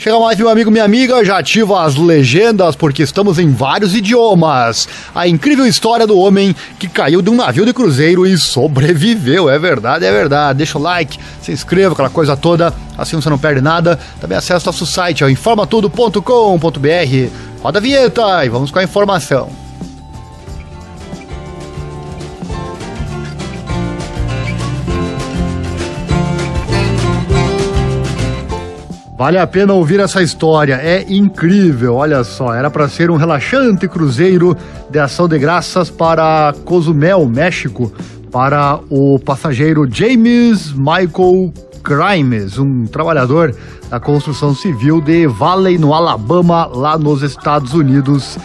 Chega mais, meu amigo, minha amiga, já ativa as legendas porque estamos em vários idiomas. A incrível história do homem que caiu de um navio de cruzeiro e sobreviveu, é verdade, é verdade. Deixa o like, se inscreva, aquela coisa toda, assim você não perde nada. Também acesse nosso site, informatudo.com.br. Roda a vinheta e vamos com a informação. Vale a pena ouvir essa história, é incrível, olha só, era para ser um relaxante cruzeiro de ação de graças para Cozumel, México, para o passageiro James Michael Grimes, um trabalhador da construção civil de Valley, no Alabama, lá nos Estados Unidos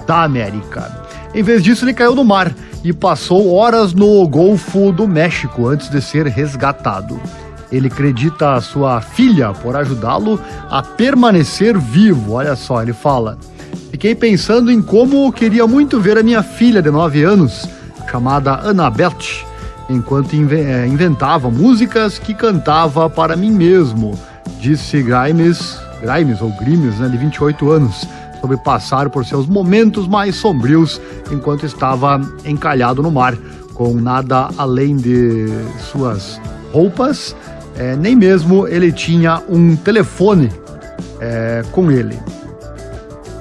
da América. Em vez disso, ele caiu no mar e passou horas no Golfo do México antes de ser resgatado. Ele acredita a sua filha por ajudá-lo a permanecer vivo. Olha só, ele fala: fiquei pensando em como queria muito ver a minha filha de 9 anos, chamada Annabeth, enquanto inventava músicas que cantava para mim mesmo, disse Grimes, de 28 anos, sobre passar por seus momentos mais sombrios enquanto estava encalhado no mar, com nada além de suas roupas. Nem mesmo ele tinha um telefone com ele.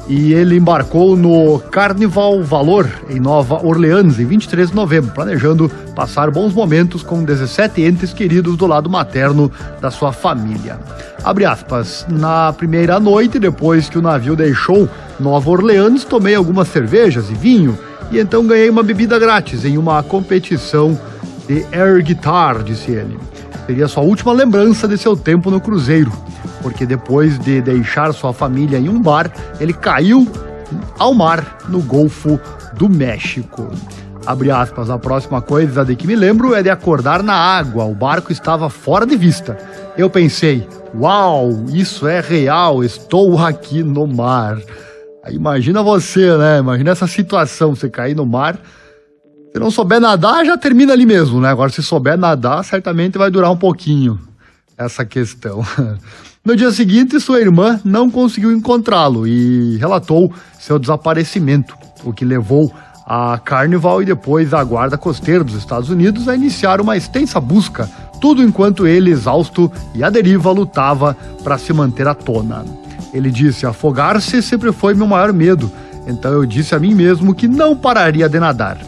E ele embarcou no Carnival Valor, em Nova Orleans, em 23 de novembro, planejando passar bons momentos com 17 entes queridos do lado materno da sua família. Abre aspas, na primeira noite, depois que o navio deixou Nova Orleans, tomei algumas cervejas e vinho, e então ganhei uma bebida grátis em uma competição de air guitar, disse ele. Seria sua última lembrança de seu tempo no cruzeiro, porque depois de deixar sua família em um bar, ele caiu ao mar no Golfo do México. Abre aspas, a próxima coisa de que me lembro é de acordar na água, o barco estava fora de vista. Eu pensei, uau, isso é real, estou aqui no mar. Aí imagina você, né? Imagina essa situação, você cair no mar. Se não souber nadar, já termina ali mesmo, né? Agora, se souber nadar, certamente vai durar um pouquinho essa questão. No dia seguinte, sua irmã não conseguiu encontrá-lo e relatou seu desaparecimento, o que levou a Carnival e depois a Guarda Costeira dos Estados Unidos a iniciar uma extensa busca, tudo enquanto ele, exausto e à deriva, lutava para se manter à tona. Ele disse, afogar-se sempre foi meu maior medo, então eu disse a mim mesmo que não pararia de nadar.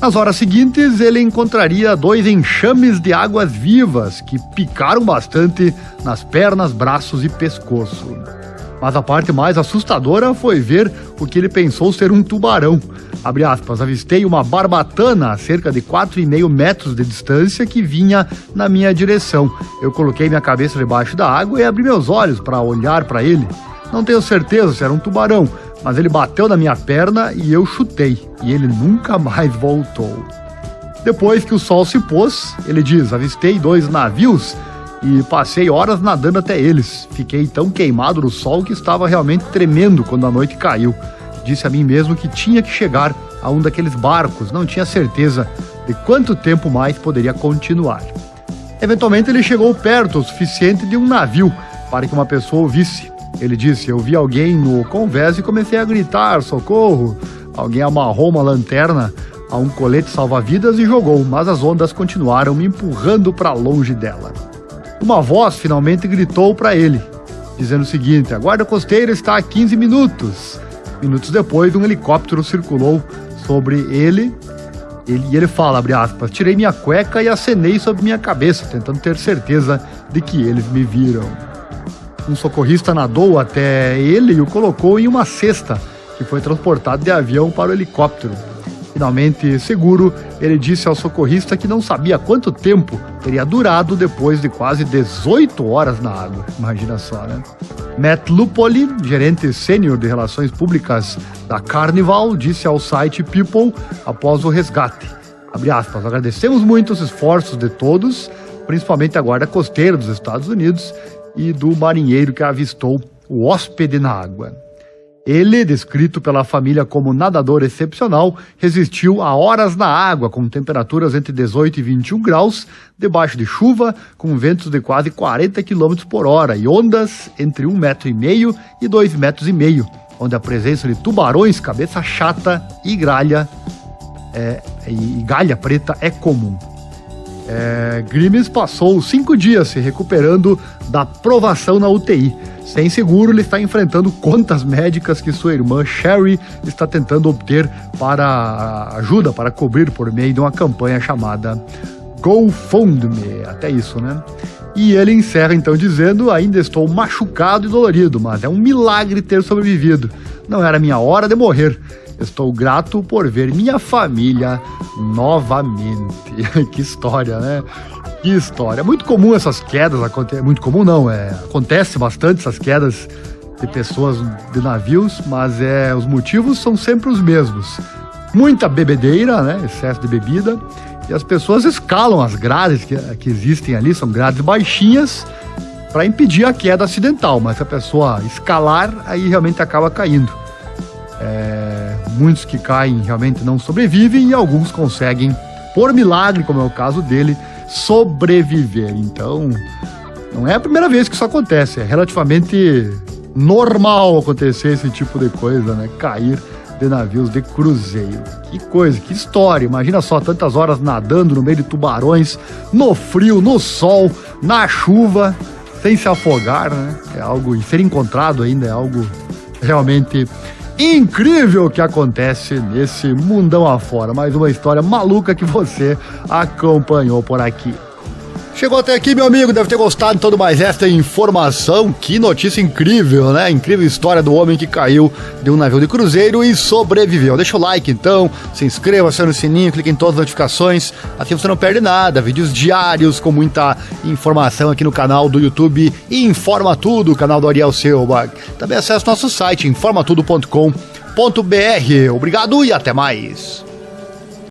Nas horas seguintes, ele encontraria 2 enxames de águas vivas que picaram bastante nas pernas, braços e pescoço. Mas a parte mais assustadora foi ver o que ele pensou ser um tubarão. Abre aspas, avistei uma barbatana a cerca de 4,5 metros de distância que vinha na minha direção. Eu coloquei minha cabeça debaixo da água e abri meus olhos para olhar para ele. Não tenho certeza se era um tubarão, mas ele bateu na minha perna e eu chutei, e ele nunca mais voltou. Depois que o sol se pôs, ele diz, avistei 2 navios e passei horas nadando até eles. Fiquei tão queimado no sol que estava realmente tremendo quando a noite caiu. Disse a mim mesmo que tinha que chegar a um daqueles barcos, não tinha certeza de quanto tempo mais poderia continuar. Eventualmente ele chegou perto o suficiente de um navio para que uma pessoa o visse. Ele disse, eu vi alguém no convés e comecei a gritar, socorro. Alguém amarrou uma lanterna a um colete salva-vidas e jogou, mas as ondas continuaram me empurrando para longe dela. Uma voz finalmente gritou para ele, dizendo o seguinte, a guarda costeira está a 15 minutos. Minutos depois, um helicóptero circulou sobre ele e ele fala, abre aspas, tirei minha cueca e acenei sobre minha cabeça, tentando ter certeza de que eles me viram. Um socorrista nadou até ele e o colocou em uma cesta, que foi transportado de avião para o helicóptero. Finalmente seguro, ele disse ao socorrista que não sabia quanto tempo teria durado depois de quase 18 horas na água. Imagina só, né? Matt Lupoli, gerente sênior de relações públicas da Carnival, disse ao site People após o resgate, abre aspas, agradecemos muito os esforços de todos, principalmente a Guarda Costeira dos Estados Unidos, e do marinheiro que avistou o hóspede na água. Ele, descrito pela família como nadador excepcional, resistiu a horas na água, com temperaturas entre 18 e 21 graus, debaixo de chuva, com ventos de quase 40 km por hora e ondas entre 1,5 m e 2,5 m, onde a presença de tubarões, cabeça chata e galha preta é comum. Grimes passou 5 dias se recuperando da provação na UTI. Sem seguro, ele está enfrentando contas médicas que sua irmã Sherry está tentando obter para ajuda para cobrir por meio de uma campanha chamada GoFundMe. Até isso, né? E ele encerra então dizendo: ainda estou machucado e dolorido, mas é um milagre ter sobrevivido. Não era minha hora de morrer. Estou grato por ver minha família novamente. Que história, né? Que história. É muito comum essas quedas, muito comum não, acontece bastante essas quedas de pessoas de navios, mas os motivos são sempre os mesmos. Muita bebedeira, né? Excesso de bebida, e as pessoas escalam as grades que existem ali, são grades baixinhas, para impedir a queda acidental, mas se a pessoa escalar, aí realmente acaba caindo. Muitos que caem realmente não sobrevivem e alguns conseguem, por milagre, como é o caso dele, sobreviver. Então, não é a primeira vez que isso acontece, é relativamente normal acontecer esse tipo de coisa, né? Cair de navios de cruzeiro. Que coisa, que história. Imagina só, tantas horas nadando no meio de tubarões, no frio, no sol, na chuva, sem se afogar, né? E ser encontrado ainda é algo realmente incrível que acontece nesse mundão afora. Mais uma história maluca que você acompanhou por aqui. Chegou até aqui, meu amigo, deve ter gostado de toda mais esta informação. Que notícia incrível, né? Incrível história do homem que caiu de um navio de cruzeiro e sobreviveu. Deixa o like então, se inscreva, acione o sininho, clique em todas as notificações, assim você não perde nada. Vídeos diários com muita informação aqui no canal do YouTube Informa Tudo, canal do Ariel Silva. Também acesse nosso site informatudo.com.br. Obrigado e até mais.